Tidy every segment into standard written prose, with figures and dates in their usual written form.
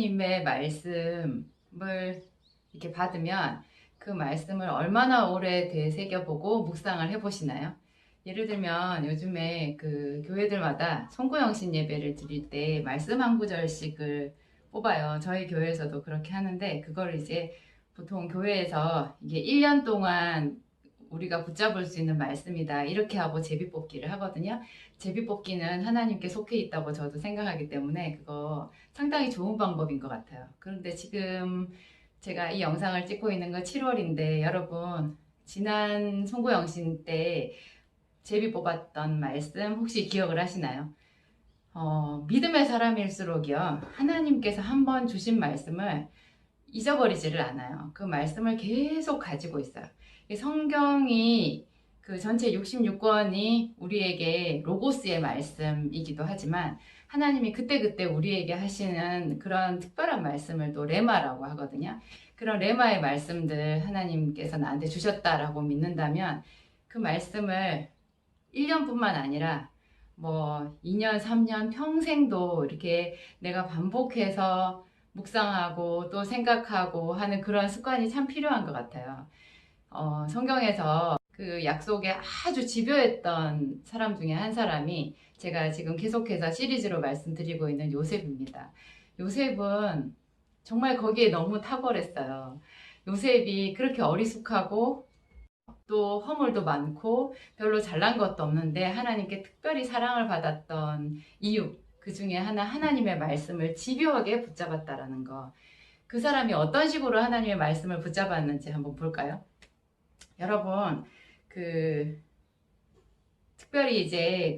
하나님의 말씀을 이렇게 받으면 그 말씀을 얼마나 오래 되새겨보고 묵상을 해보시나요? 예를 들면 요즘에 그 교회들마다 송구영신 예배를 드릴 때 말씀 한 구절씩을 뽑아요. 저희 교회에서도 그렇게 하는데 그걸 이제 보통 교회에서 이게 1년 동안 우리가 붙잡을 수 있는 말씀이다 이렇게 하고 제비뽑기를 하거든요. 제비뽑기는 하나님께 속해 있다고 저도 생각하기 때문에 그거 상당히 좋은 방법인 것 같아요. 그런데 지금 제가 이 영상을 찍고 있는 건 7월인데 여러분 지난 송구영신 때 제비 뽑았던 말씀 혹시 기억을 하시나요? 믿음의 사람일수록이요 하나님께서 한번 주신 말씀을 잊어버리지를 않아요. 그 말씀을 계속 가지고 있어요. 성경이 그 전체 66권이 우리에게 로고스의 말씀이기도 하지만 하나님이 그때그때 우리에게 하시는 그런 특별한 말씀을 또 레마라고 하거든요. 그런 레마의 말씀들 하나님께서 나한테 주셨다라고 믿는다면 그 말씀을 1년뿐만 아니라 뭐 2년, 3년, 평생도 이렇게 내가 반복해서 묵상하고 또 생각하고 하는 그런 습관이 참 필요한 것 같아요. 성경에서 그 약속에 아주 집요했던 사람 중에 한 사람이 제가 지금 계속해서 시리즈로 말씀드리고 있는 요셉입니다. 요셉은 정말 거기에 너무 탁월했어요. 요셉이 그렇게 어리숙하고 또 허물도 많고 별로 잘난 것도 없는데 하나님께 특별히 사랑을 받았던 이유 그 중에 하나 하나님의 말씀을 집요하게 붙잡았다라는 거. 그 사람이 어떤 식으로 하나님의 말씀을 붙잡았는지 한번 볼까요? 여러분 특별히 이제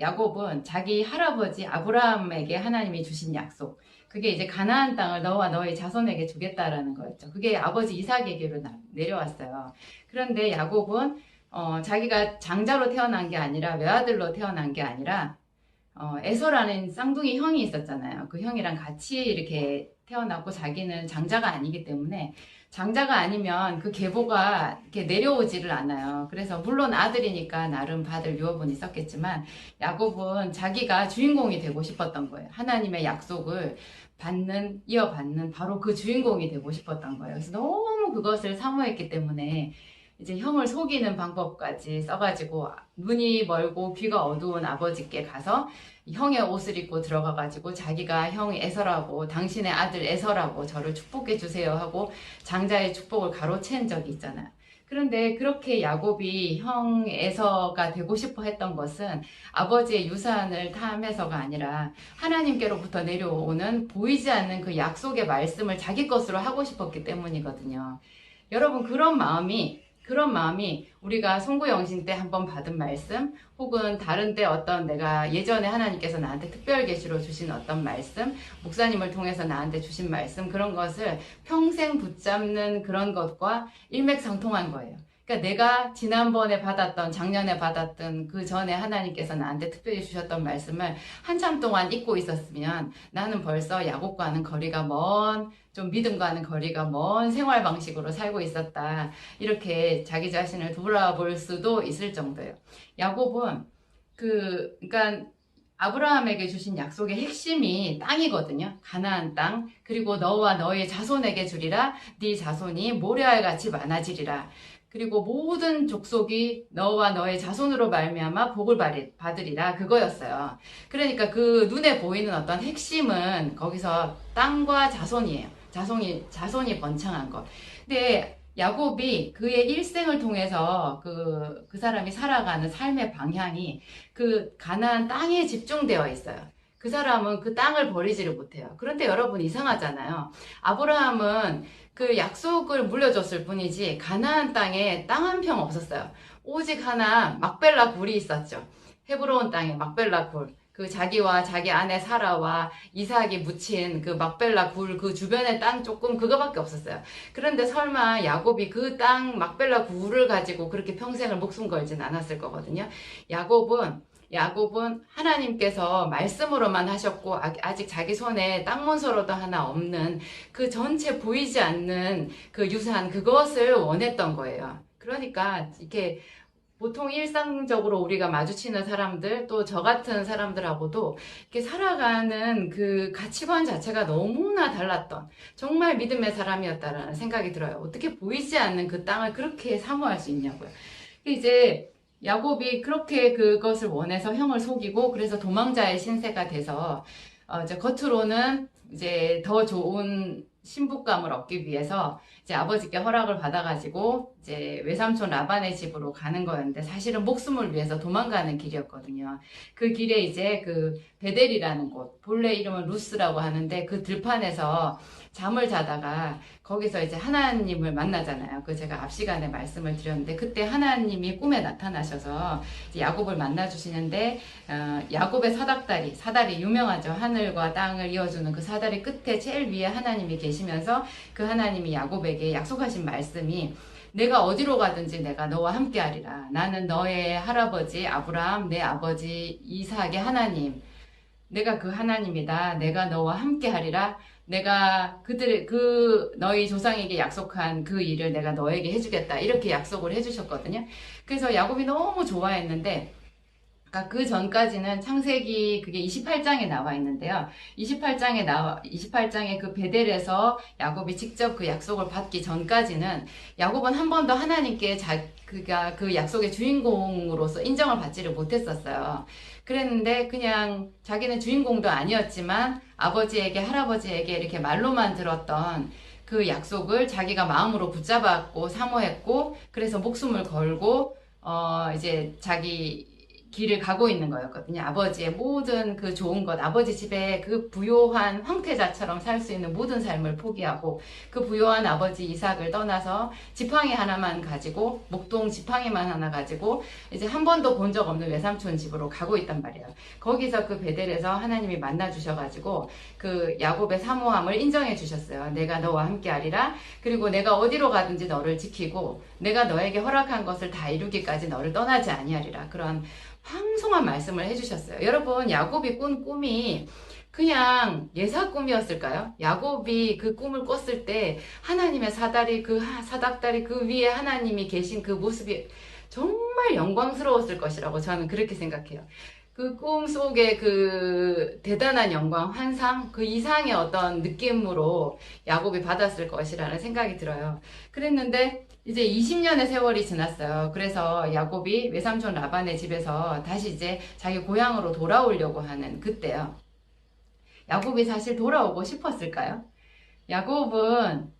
야곱은 자기 할아버지 아브라함에게 하나님이 주신 약속 그게 이제 가나안 땅을 너와 너의 자손에게 주겠다라는 거였죠. 그게 아버지 이삭에게로 내려왔어요. 그런데 야곱은 자기가 장자로 태어난 게 아니라 외아들로 태어난 게 아니라 에서라는 쌍둥이 형이 있었잖아요. 그 형이랑 같이 이렇게 태어났고 자기는 장자가 아니기 때문에 장자가 아니면 그 계보가 이렇게 내려오지를 않아요. 그래서 물론 아들이니까 나름 받을 유업은 있었겠지만 야곱은 자기가 주인공이 되고 싶었던 거예요. 하나님의 약속을 이어받는 바로 그 주인공이 되고 싶었던 거예요. 그래서 너무 그것을 사모했기 때문에 이제 형을 속이는 방법까지 써가지고 눈이 멀고 귀가 어두운 아버지께 가서 형의 옷을 입고 들어가가지고 자기가 형 에서라고 당신의 아들 에서라고 저를 축복해 주세요 하고 장자의 축복을 가로챈 적이 있잖아요. 그런데 그렇게 야곱이 형 에서가 되고 싶어 했던 것은 아버지의 유산을 탐해서가 아니라 하나님께로부터 내려오는 보이지 않는 그 약속의 말씀을 자기 것으로 하고 싶었기 때문이거든요. 여러분 그런 마음이 우리가 송구영신 때 한번 받은 말씀 혹은 다른 때 어떤 내가 예전에 하나님께서 나한테 특별 계시로 주신 어떤 말씀 목사님을 통해서 나한테 주신 말씀 그런 것을 평생 붙잡는 그런 것과 일맥상통한 거예요. 그러니까 내가 지난번에 받았던 작년에 받았던 그 전에 하나님께서 나한테 특별히 주셨던 말씀을 한참 동안 잊고 있었으면 나는 벌써 야곱과는 거리가 좀 믿음과는 거리가 먼 생활 방식으로 살고 있었다. 이렇게 자기 자신을 돌아볼 수도 있을 정도예요. 야곱은 그러니까 아브라함에게 주신 약속의 핵심이 땅이거든요. 가나안 땅. 그리고 너와 너의 자손에게 주리라. 네 자손이 모래알같이 많아지리라. 그리고 모든 족속이 너와 너의 자손으로 말미암아 복을 받으리라 그거였어요. 그러니까 그 눈에 보이는 어떤 핵심은 거기서 땅과 자손이에요. 자손이 번창한 것. 근데 야곱이 그의 일생을 통해서 그 사람이 살아가는 삶의 방향이 그 가나안 땅에 집중되어 있어요. 그 사람은 그 땅을 버리지를 못해요. 그런데 여러분 이상하잖아요. 아브라함은 그 약속을 물려줬을 뿐이지 가나안 땅에 땅 한 평 없었어요. 오직 하나 막벨라 굴이 있었죠. 헤브론 땅에 막벨라 굴. 그 자기와 자기 아내 사라와 이삭이 묻힌 그 막벨라 굴 그 주변의 땅 조금 그거밖에 없었어요. 그런데 설마 야곱이 그 땅 막벨라 굴을 가지고 그렇게 평생을 목숨 걸진 않았을 거거든요. 야곱은 하나님께서 말씀으로만 하셨고 아직 자기 손에 땅 문서로도 하나 없는 그 전체 보이지 않는 그 유산 그것을 원했던 거예요. 그러니까 이렇게 보통 일상적으로 우리가 마주치는 사람들, 또 저 같은 사람들하고도 이렇게 살아가는 그 가치관 자체가 너무나 달랐던 정말 믿음의 사람이었다라는 생각이 들어요. 어떻게 보이지 않는 그 땅을 그렇게 사모할 수 있냐고요. 이제 야곱이 그렇게 그것을 원해서 형을 속이고 그래서 도망자의 신세가 돼서 이제 겉으로는 이제 더 좋은 신부감을 얻기 위해서 이제 아버지께 허락을 받아가지고 이제 외삼촌 라반의 집으로 가는 거였는데 사실은 목숨을 위해서 도망가는 길이었거든요. 그 길에 이제 그 베델이라는 곳, 본래 이름은 루스라고 하는데 그 들판에서 잠을 자다가 거기서 이제 하나님을 만나잖아요. 그 제가 앞 시간에 말씀을 드렸는데 그때 하나님이 꿈에 나타나셔서 이제 야곱을 만나 주시는데 야곱의 사다리 유명하죠. 하늘과 땅을 이어주는 그 사다리 끝에 제일 위에 하나님이 계시면서 그 하나님이 야곱에게 약속하신 말씀이 내가 어디로 가든지 내가 너와 함께 하리라. 나는 너의 할아버지 아브라함, 내 아버지 이삭의 하나님. 내가 그 하나님이다. 내가 너와 함께 하리라. 내가 너희 조상에게 약속한 그 일을 내가 너에게 해주겠다. 이렇게 약속을 해주셨거든요. 그래서 야곱이 너무 좋아했는데, 그 전까지는 창세기 그게 28장에 나와 있는데요. 28장에 그 베델에서 야곱이 직접 그 약속을 받기 전까지는 야곱은 한 번도 하나님께 그가 그 약속의 주인공으로서 인정을 받지를 못했었어요. 그랬는데 그냥 자기는 주인공도 아니었지만 아버지에게 할아버지에게 이렇게 말로만 들었던 그 약속을 자기가 마음으로 붙잡았고 사모했고 그래서 목숨을 걸고 이제 자기 길을 가고 있는 거였거든요. 아버지의 모든 그 좋은 것, 아버지 집에 그 부요한 황태자처럼 살 수 있는 모든 삶을 포기하고 그 부요한 아버지 이삭을 떠나서 지팡이 하나만 가지고 목동 지팡이만 하나 가지고 이제 한 번도 본 적 없는 외삼촌 집으로 가고 있단 말이에요. 거기서 그 베델에서 하나님이 만나 주셔가지고 그 야곱의 사모함을 인정해 주셨어요. 내가 너와 함께 하리라. 그리고 내가 어디로 가든지 너를 지키고 내가 너에게 허락한 것을 다 이루기까지 너를 떠나지 아니하리라. 그런 황송한 말씀을 해주셨어요. 여러분, 야곱이 꾼 꿈이 그냥 예사 꿈이었을까요? 야곱이 그 꿈을 꿨을 때 하나님의 사닥다리 그 위에 하나님이 계신 그 모습이 정말 영광스러웠을 것이라고 저는 그렇게 생각해요. 그 꿈 속에 그 대단한 영광, 환상, 그 이상의 어떤 느낌으로 야곱이 받았을 것이라는 생각이 들어요. 그랬는데 이제 20년의 세월이 지났어요. 그래서 야곱이 외삼촌 라반의 집에서 다시 이제 자기 고향으로 돌아오려고 하는 그때요. 야곱이 사실 돌아오고 싶었을까요? 야곱은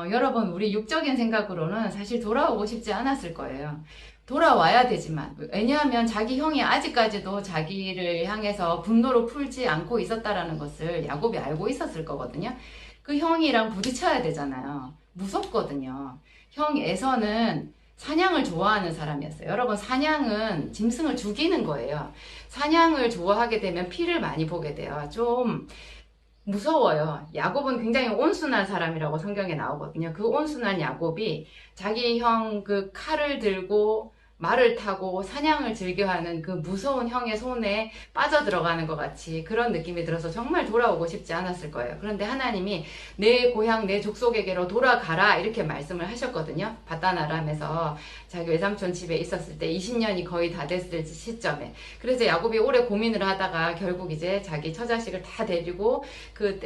여러분 우리 육적인 생각으로는 사실 돌아오고 싶지 않았을 거예요. 돌아와야 되지만 왜냐하면 자기 형이 아직까지도 자기를 향해서 분노를 풀지 않고 있었다라는 것을 야곱이 알고 있었을 거거든요. 그 형이랑 부딪혀야 되잖아요. 무섭거든요. 형 에서는 사냥을 좋아하는 사람이었어요. 여러분, 사냥은 짐승을 죽이는 거예요. 사냥을 좋아하게 되면 피를 많이 보게 돼요. 좀 무서워요. 야곱은 굉장히 온순한 사람이라고 성경에 나오거든요. 그 온순한 야곱이 자기 형 그 칼을 들고 말을 타고 사냥을 즐겨하는 그 무서운 형의 손에 빠져들어가는 것 같이 그런 느낌이 들어서 정말 돌아오고 싶지 않았을 거예요. 그런데 하나님이 내 고향 내 족속에게로 돌아가라 이렇게 말씀을 하셨거든요. 바단 아람에서 자기 외삼촌 집에 있었을 때 20년이 거의 다 됐을 시점에. 그래서 야곱이 오래 고민을 하다가 결국 이제 자기 처자식을 다 데리고 그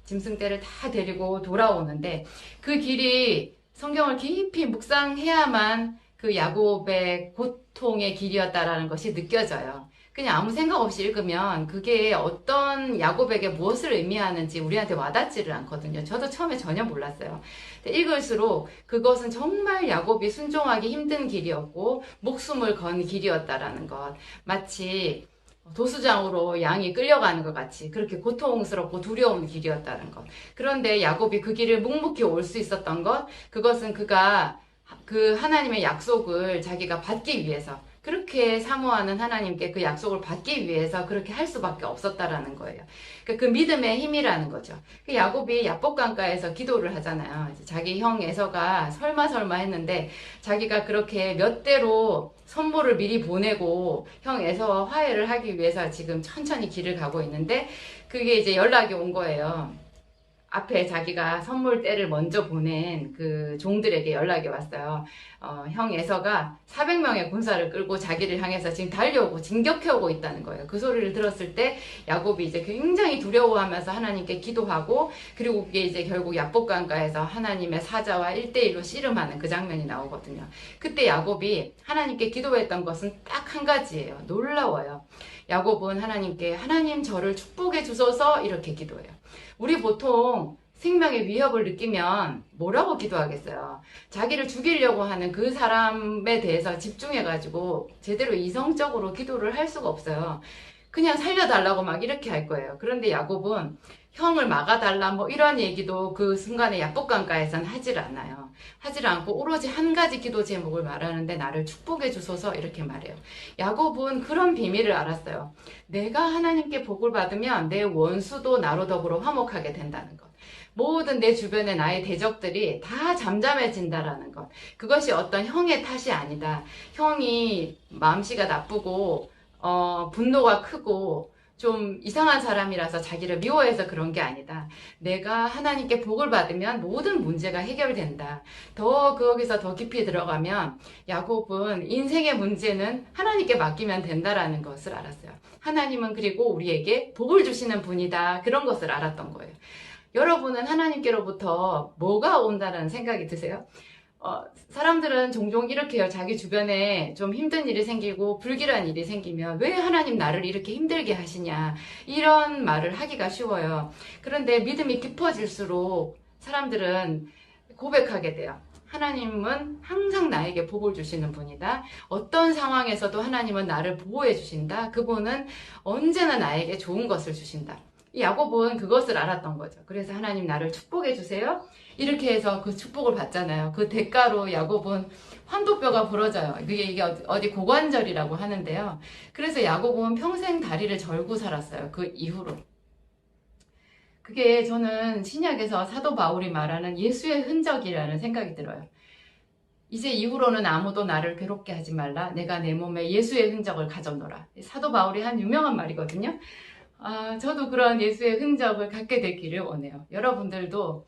짐승 떼를 다 데리고 돌아오는데 그 길이 성경을 깊이 묵상해야만 그 야곱의 고통의 길이었다라는 것이 느껴져요. 그냥 아무 생각 없이 읽으면 그게 어떤 야곱에게 무엇을 의미하는지 우리한테 와닿지를 않거든요. 저도 처음에 전혀 몰랐어요. 읽을수록 그것은 정말 야곱이 순종하기 힘든 길이었고 목숨을 건 길이었다라는 것. 마치 도수장으로 양이 끌려가는 것 같이 그렇게 고통스럽고 두려운 길이었다는 것. 그런데 야곱이 그 길을 묵묵히 올 수 있었던 것, 그것은 그가 그 하나님의 약속을 자기가 받기 위해서 그렇게 사모하는 하나님께 그 약속을 받기 위해서 그렇게 할 수밖에 없었다라는 거예요. 그러니까 그 믿음의 힘이라는 거죠. 그 야곱이 야복강가에서 기도를 하잖아요. 자기 형 에서가 설마 했는데 자기가 그렇게 몇 대로 선물을 미리 보내고 형 에서와 화해를 하기 위해서 지금 천천히 길을 가고 있는데 그게 이제 연락이 온 거예요. 앞에 자기가 선물 때를 먼저 보낸 그 종들에게 연락이 왔어요. 형 에서가 400명의 군사를 끌고 자기를 향해서 지금 달려오고 진격해오고 있다는 거예요. 그 소리를 들었을 때 야곱이 이제 굉장히 두려워하면서 하나님께 기도하고, 그리고 그게 이제 결국 야복강가에서 하나님의 사자와 1대1로 씨름하는 그 장면이 나오거든요. 그때 야곱이 하나님께 기도했던 것은 딱 한 가지예요. 놀라워요. 야곱은 하나님께 하나님 저를 축복해 주소서 이렇게 기도해요. 우리 보통 생명의 위협을 느끼면 뭐라고 기도하겠어요? 자기를 죽이려고 하는 그 사람에 대해서 집중해가지고 제대로 이성적으로 기도를 할 수가 없어요. 그냥 살려달라고 막 이렇게 할 거예요. 그런데 야곱은 형을 막아달라 뭐 이런 얘기도 그 순간에 야복강가에선 하질 않아요. 하질 않고 오로지 한 가지 기도 제목을 말하는데 나를 축복해 주소서 이렇게 말해요. 야곱은 그런 비밀을 알았어요. 내가 하나님께 복을 받으면 내 원수도 나로 더불어 화목하게 된다는 것. 모든 내 주변의 나의 대적들이 다 잠잠해진다라는 것. 그것이 어떤 형의 탓이 아니다. 형이 마음씨가 나쁘고 분노가 크고 좀 이상한 사람이라서 자기를 미워해서 그런 게 아니다. 내가 하나님께 복을 받으면 모든 문제가 해결된다. 거기서 더 깊이 들어가면 야곱은 인생의 문제는 하나님께 맡기면 된다라는 것을 알았어요. 하나님은 그리고 우리에게 복을 주시는 분이다. 그런 것을 알았던 거예요. 여러분은 하나님께로부터 뭐가 온다는 생각이 드세요? 사람들은 종종 이렇게 해요. 자기 주변에 좀 힘든 일이 생기고 불길한 일이 생기면 왜 하나님 나를 이렇게 힘들게 하시냐, 이런 말을 하기가 쉬워요. 그런데 믿음이 깊어질수록 사람들은 고백하게 돼요. 하나님은 항상 나에게 복을 주시는 분이다. 어떤 상황에서도 하나님은 나를 보호해 주신다. 그분은 언제나 나에게 좋은 것을 주신다. 이 야곱은 그것을 알았던 거죠. 그래서 하나님 나를 축복해 주세요. 이렇게 해서 그 축복을 받잖아요. 그 대가로 야곱은 환도뼈가 부러져요. 이게 어디 고관절이라고 하는데요. 그래서 야곱은 평생 다리를 절고 살았어요. 그 이후로. 그게 저는 신약에서 사도 바울이 말하는 예수의 흔적이라는 생각이 들어요. 이제 이후로는 아무도 나를 괴롭게 하지 말라. 내가 내 몸에 예수의 흔적을 가져노라. 사도 바울이 한 유명한 말이거든요. 저도 그런 예수의 흔적을 갖게 되기를 원해요. 여러분들도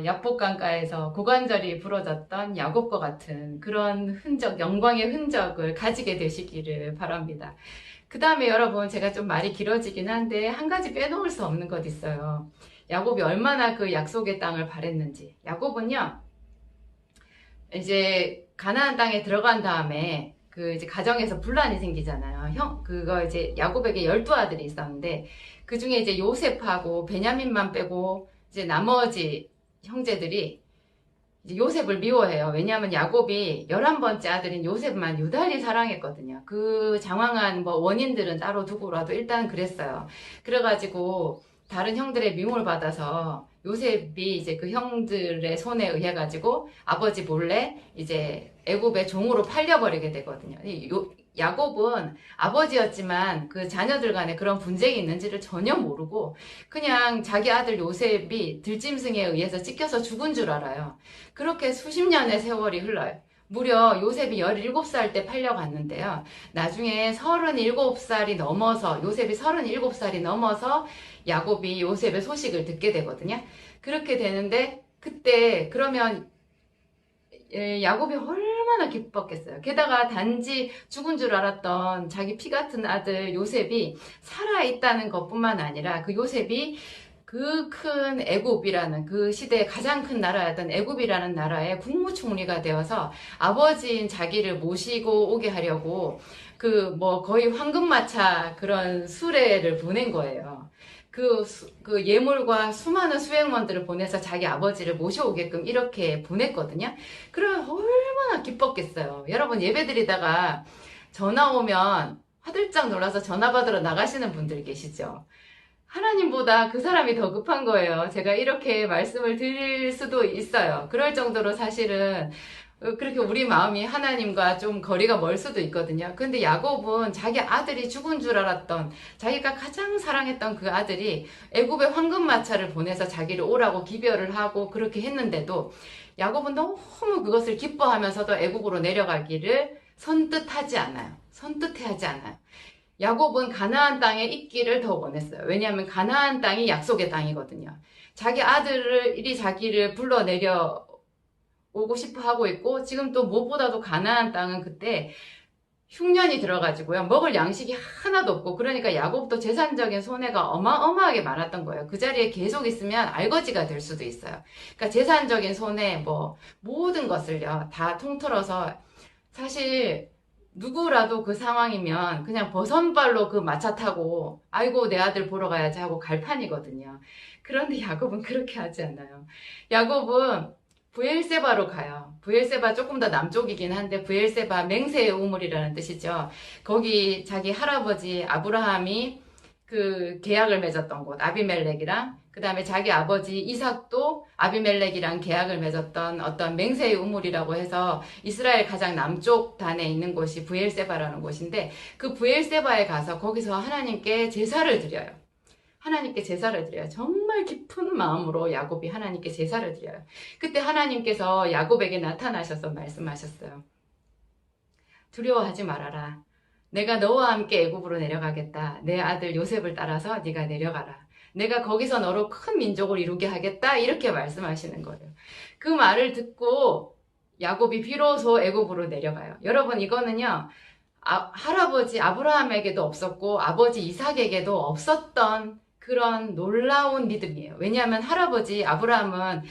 야복강가에서 고관절이 부러졌던 야곱과 같은 그런 흔적, 영광의 흔적을 가지게 되시기를 바랍니다. 그 다음에 여러분, 제가 좀 말이 길어지긴 한데 한 가지 빼놓을 수 없는 것 있어요. 야곱이 얼마나 그 약속의 땅을 바랬는지. 야곱은요, 이제 가나안 땅에 들어간 다음에 그 이제 가정에서 분란이 생기잖아요. 그거 이제 야곱에게 12아들이 있었는데 그 중에 이제 요셉하고 베냐민만 빼고 이제 나머지 형제들이 이제 요셉을 미워해요. 왜냐하면 야곱이 11번째 아들인 요셉만 유달리 사랑했거든요. 그 장황한 뭐 원인들은 따로 두고라도 일단 그랬어요. 그래가지고 다른 형들의 미움을 받아서 요셉이 이제 그 형들의 손에 의해 가지고 아버지 몰래 이제 애굽의 종으로 팔려버리게 되거든요. 야곱은 아버지였지만 그 자녀들 간에 그런 분쟁이 있는지를 전혀 모르고 그냥 자기 아들 요셉이 들짐승에 의해서 찢겨서 죽은 줄 알아요. 그렇게 수십 년의 세월이 흘러요. 무려 요셉이 17살 때 팔려갔는데요. 나중에 37살이 넘어서, 요셉이 37살이 넘어서 야곱이 요셉의 소식을 듣게 되거든요. 그렇게 되는데 그때 그러면 야곱이 얼마나 기뻤겠어요. 게다가 단지 죽은 줄 알았던 자기 피 같은 아들 요셉이 살아있다는 것뿐만 아니라 그 요셉이 그 큰 애굽이라는 그 시대의 가장 큰 나라였던 애굽이라는 나라의 국무총리가 되어서 아버지인 자기를 모시고 오게 하려고 그 뭐 거의 황금마차 그런 수레를 보낸 거예요. 그 예물과 수많은 수행원들을 보내서 자기 아버지를 모셔오게끔 이렇게 보냈거든요. 그러면 얼마나 기뻤겠어요. 여러분, 예배드리다가 전화 오면 화들짝 놀라서 전화 받으러 나가시는 분들 계시죠? 하나님보다 그 사람이 더 급한 거예요. 제가 이렇게 말씀을 드릴 수도 있어요. 그럴 정도로 사실은 그렇게 우리 마음이 하나님과 좀 거리가 멀 수도 있거든요. 근데 야곱은 자기 아들이 죽은 줄 알았던, 자기가 가장 사랑했던 그 아들이 애굽의 황금마차를 보내서 자기를 오라고 기별을 하고 그렇게 했는데도 야곱은 너무 그것을 기뻐하면서도 애굽으로 내려가기를 선뜻하지 않아요. 선뜻해하지 않아요. 야곱은 가나안 땅에 있기를 더 원했어요. 왜냐하면 가나안 땅이 약속의 땅이거든요. 자기 아들을 이리 자기를 불러내려 오고 싶어 하고 있고, 지금 또 무엇보다도 가나안 땅은 그때 흉년이 들어가지고요. 먹을 양식이 하나도 없고, 그러니까 야곱도 재산적인 손해가 어마어마하게 많았던 거예요. 그 자리에 계속 있으면 알거지가 될 수도 있어요. 그러니까 재산적인 손해, 뭐 모든 것을요 다 통틀어서, 사실 누구라도 그 상황이면 그냥 버선발로 그 마차 타고 아이고 내 아들 보러 가야지 하고 갈 판이거든요. 그런데 야곱은 그렇게 하지 않아요. 야곱은 브엘세바로 가요. 브엘세바 조금 더 남쪽이긴 한데, 브엘세바 맹세의 우물이라는 뜻이죠. 거기 자기 할아버지 아브라함이 그 계약을 맺었던 곳, 아비멜렉이랑, 그 다음에 자기 아버지 이삭도 아비멜렉이랑 계약을 맺었던 어떤 맹세의 우물이라고 해서 이스라엘 가장 남쪽 단에 있는 곳이 브엘세바라는 곳인데, 그 브엘세바에 가서 거기서 하나님께 제사를 드려요. 하나님께 제사를 드려요. 정말 깊은 마음으로 야곱이 하나님께 제사를 드려요. 그때 하나님께서 야곱에게 나타나셔서 말씀하셨어요. 두려워하지 말아라. 내가 너와 함께 애굽으로 내려가겠다. 내 아들 요셉을 따라서 네가 내려가라. 내가 거기서 너로 큰 민족을 이루게 하겠다. 이렇게 말씀하시는 거예요. 그 말을 듣고 야곱이 비로소 애굽으로 내려가요. 여러분, 이거는요, 할아버지 아브라함에게도 없었고 아버지 이삭에게도 없었던 그런 놀라운 믿음이에요. 왜냐하면 할아버지 아브라함은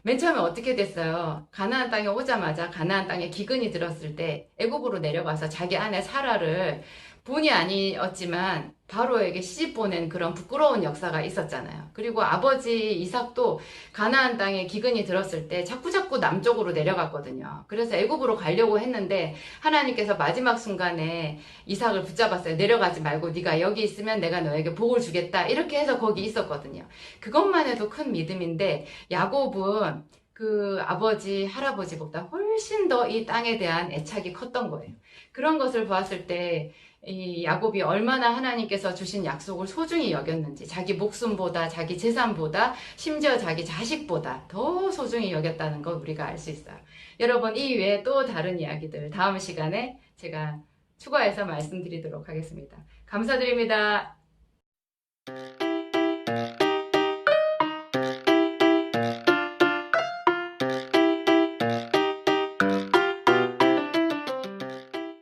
맨 처음에 어떻게 됐어요? 가나안 땅에 오자마자 가나안 땅에 기근이 들었을 때 애굽으로 내려가서 자기 아내 사라를, 본이 아니었지만 바로에게 시집 보낸 그런 부끄러운 역사가 있었잖아요. 그리고 아버지 이삭도 가나안 땅에 기근이 들었을 때 자꾸자꾸 남쪽으로 내려갔거든요. 그래서 애굽으로 가려고 했는데 하나님께서 마지막 순간에 이삭을 붙잡았어요. 내려가지 말고 네가 여기 있으면 내가 너에게 복을 주겠다. 이렇게 해서 거기 있었거든요. 그것만 해도 큰 믿음인데, 야곱은 그 아버지, 할아버지보다 훨씬 더 이 땅에 대한 애착이 컸던 거예요. 그런 것을 보았을 때 이 야곱이 얼마나 하나님께서 주신 약속을 소중히 여겼는지, 자기 목숨보다, 자기 재산보다, 심지어 자기 자식보다 더 소중히 여겼다는 걸 우리가 알 수 있어요. 여러분, 이 외에 또 다른 이야기들 다음 시간에 제가 추가해서 말씀드리도록 하겠습니다. 감사드립니다.